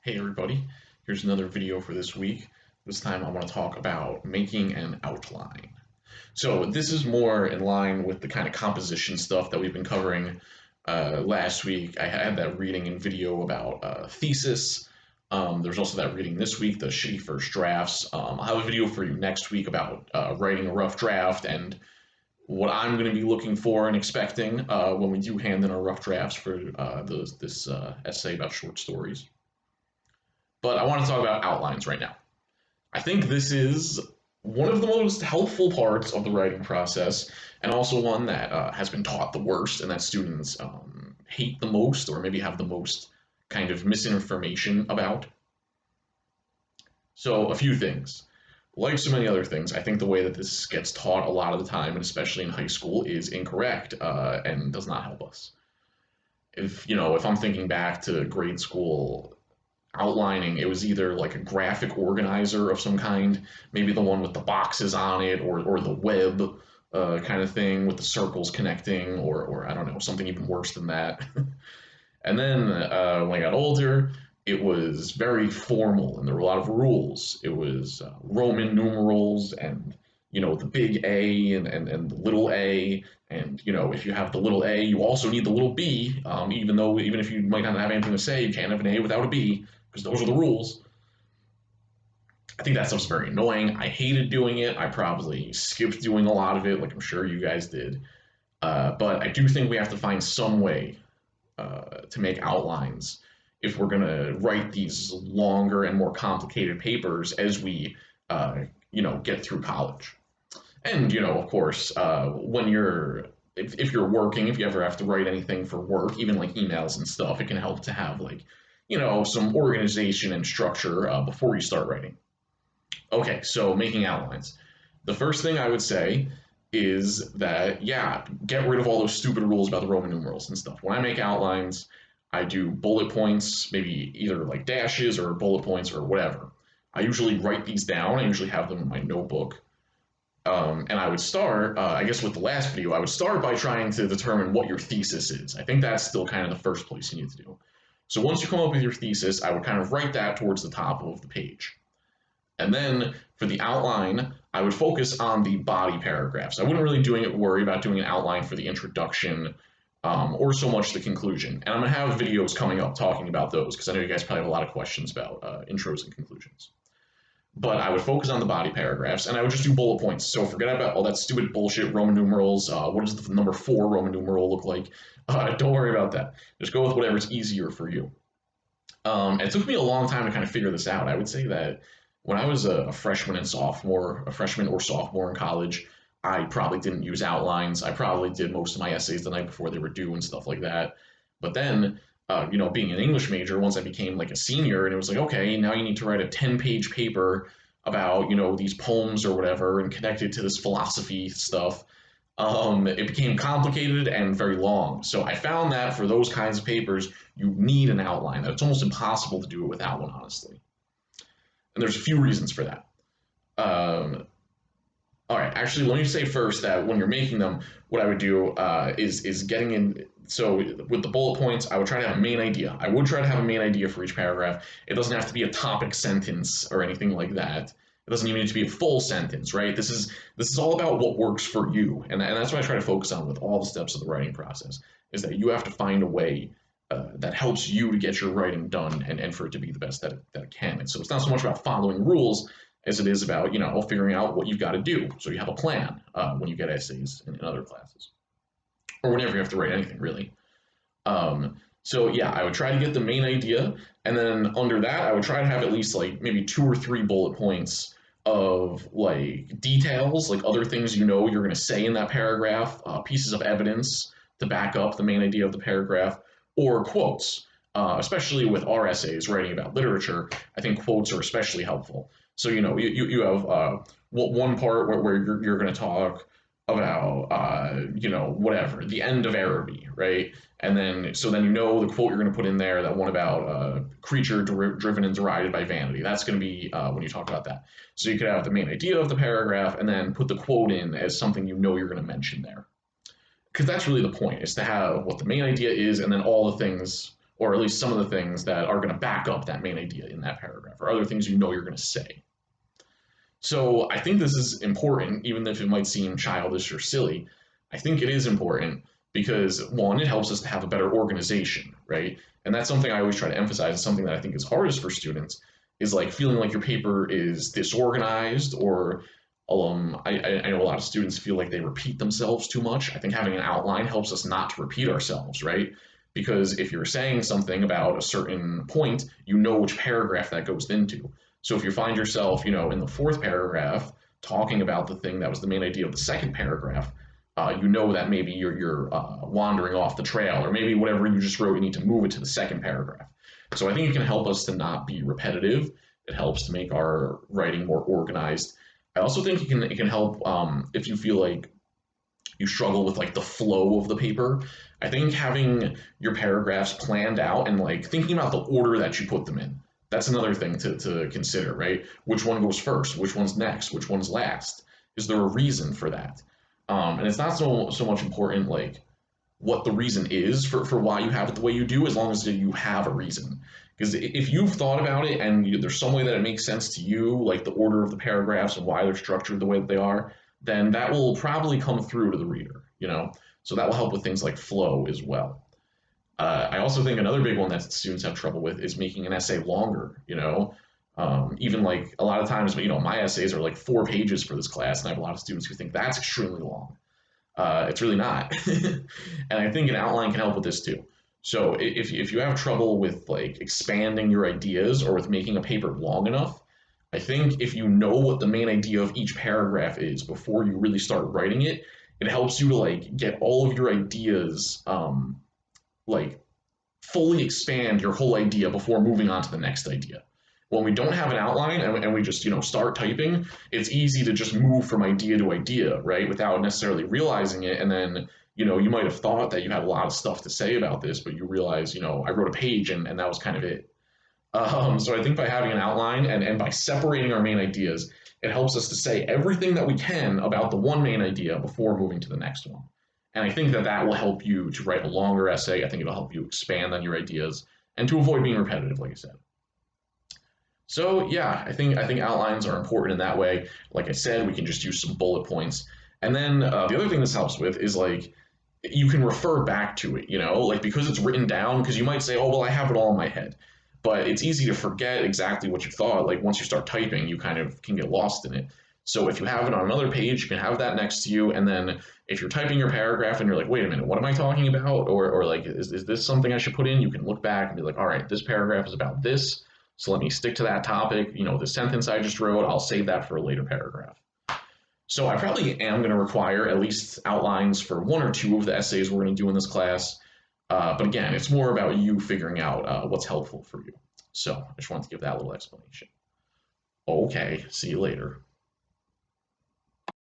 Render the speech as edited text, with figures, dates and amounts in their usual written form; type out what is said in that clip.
Hey everybody, here's another video for this week. This time I want to talk about making an outline. So this is more in line with the kind of composition stuff that we've been covering last week. I had that reading and video about thesis. There's also that reading this week, the shitty first drafts. I'll have a video for you next week about writing a rough draft and what I'm going to be looking for and expecting when we do hand in our rough drafts for this essay about short stories. But I want to talk about outlines right now. I think this is one of the most helpful parts of the writing process, and also one that has been taught the worst, and that students hate the most, or maybe have the most kind of misinformation about. So, a few things. Like so many other things, I think the way that this gets taught a lot of the time, and especially in high school, is incorrect and does not help us. If I'm thinking back to grade school, outlining, it was either like a graphic organizer of some kind, maybe the one with the boxes on it, or the web kind of thing with the circles connecting, or I don't know, something even worse than that. And then when I got older, it was very formal and there were a lot of rules. It was Roman numerals and the big A and the little a, and if you have the little a, you also need the little b. Even if you might not have anything to say, you can't have an A without a B because those are the rules. I think that stuff's very annoying. I hated doing it. I probably skipped doing a lot of it, like I'm sure you guys did. But I do think we have to find some way to make outlines if we're going to write these longer and more complicated papers as we, get through college. And, of course, when if you're working, if you ever have to write anything for work, even like emails and stuff, it can help to have like, some organization and structure before you start writing. Okay, so making outlines. The first thing I would say is that, yeah, get rid of all those stupid rules about the Roman numerals and stuff. When I make outlines, I do bullet points, maybe either like dashes or bullet points or whatever. I usually write these down. I usually have them in my notebook. And I would start, I guess with the last video, I would start by trying to determine what your thesis is. I think that's still kind of the first place you need to do. So once you come up with your thesis, I would kind of write that towards the top of the page. And then for the outline, I would focus on the body paragraphs. I wouldn't really worry about doing an outline for the introduction or so much the conclusion. And I'm going to have videos coming up talking about those because I know you guys probably have a lot of questions about intros and conclusions. But I would focus on the body paragraphs and I would just do bullet points. So forget about all that stupid bullshit Roman numerals. What does the number 4 Roman numeral look like? Don't worry about that. Just go with whatever's easier for you. It took me a long time to kind of figure this out. I would say that when I was a freshman or sophomore in college, I probably didn't use outlines. I probably did most of my essays the night before they were due and stuff like that. But then, being an English major, once I became like a senior, and it was like, okay, now you need to write a 10-page paper about, these poems or whatever and connect it to this philosophy stuff. It became complicated and very long. So I found that for those kinds of papers, you need an outline. It's almost impossible to do it without one, honestly. And there's a few reasons for that. All right, actually, let me say first that when you're making them, what I would do is getting in. So with the bullet points, I would try to have a main idea. I would try to have a main idea for each paragraph. It doesn't have to be a topic sentence or anything like that. It doesn't even need to be a full sentence, right? This is all about what works for you, and that's what I try to focus on with all the steps of the writing process. Is that you have to find a way that helps you to get your writing done and for it to be the best that it can. And so it's not so much about following rules as it is about, figuring out what you've got to do. So you have a plan when you get essays in other classes, or whenever you have to write anything, really. So yeah, I would try to get the main idea, and then under that, I would try to have at least like maybe 2 or 3 bullet points of like details, like other things you're going to say in that paragraph, pieces of evidence to back up the main idea of the paragraph, or quotes. Especially with our essays writing about literature, I think quotes are especially helpful. So you have one part where you're going to talk about whatever the end of Araby, right? And then the quote you're going to put in there, that one about creature driven and derided by vanity. That's going to be when you talk about that. So you could have the main idea of the paragraph and then put the quote in as something you're going to mention there, because that's really the point, is to have what the main idea is and then all the things or at least some of the things that are going to back up that main idea in that paragraph, or other things you know you're going to say. So I think this is important, even if it might seem childish or silly. I think it is important because, one, it helps us to have a better organization, right? And that's something I always try to emphasize. It's something that I think is hardest for students is like feeling like your paper is disorganized, or I know a lot of students feel like they repeat themselves too much. I think having an outline helps us not to repeat ourselves, right? Because if you're saying something about a certain point, you know which paragraph that goes into. So if you find yourself, in the fourth paragraph talking about the thing that was the main idea of the second paragraph, you know that maybe you're wandering off the trail, or maybe whatever you just wrote, you need to move it to the second paragraph. So I think it can help us to not be repetitive. It helps to make our writing more organized. I also think it can help if you feel like you struggle with like the flow of the paper. I think having your paragraphs planned out and like thinking about the order that you put them in. That's another thing to consider, right? Which one goes first? Which one's next? Which one's last? Is there a reason for that? And it's not so much important like what the reason is for why you have it the way you do, as long as you have a reason. Because if you've thought about it and there's some way that it makes sense to you, like the order of the paragraphs and why they're structured the way that they are, then that will probably come through to the reader. So that will help with things like flow as well. I also think another big one that students have trouble with is making an essay longer. Even like a lot of times, my essays are like 4 pages for this class, and I have a lot of students who think that's extremely long. It's really not. And I think an outline can help with this too. So if you have trouble with like expanding your ideas or with making a paper long enough, I think if you know what the main idea of each paragraph is before you really start writing it, it helps you to like get all of your ideas like fully expand your whole idea before moving on to the next idea. When we don't have an outline and we just start typing, it's easy to just move from idea to idea, right, without necessarily realizing it. And then you might have thought that you had a lot of stuff to say about this, but you realize I wrote a page and that was kind of it. So I think by having an outline and by separating our main ideas, it helps us to say everything that we can about the one main idea before moving to the next one. And I think that that will help you to write a longer essay. I think it'll help you expand on your ideas and to avoid being repetitive, like I said. So yeah, I think outlines are important in that way. Like I said, we can just use some bullet points. And then the other thing this helps with is like you can refer back to it, like because it's written down, because you might say, oh, well, I have it all in my head. But it's easy to forget exactly what you thought. Like once you start typing, you kind of can get lost in it. So if you have it on another page, you can have that next to you. And then if you're typing your paragraph and you're like, wait a minute, what am I talking about? Or like, is this something I should put in? You can look back and be like, all right, this paragraph is about this. So let me stick to that topic. The sentence I just wrote, I'll save that for a later paragraph. So I probably am going to require at least outlines for one or two of the essays we're going to do in this class. But again, it's more about you figuring out what's helpful for you. So I just wanted to give that little explanation. Okay, see you later.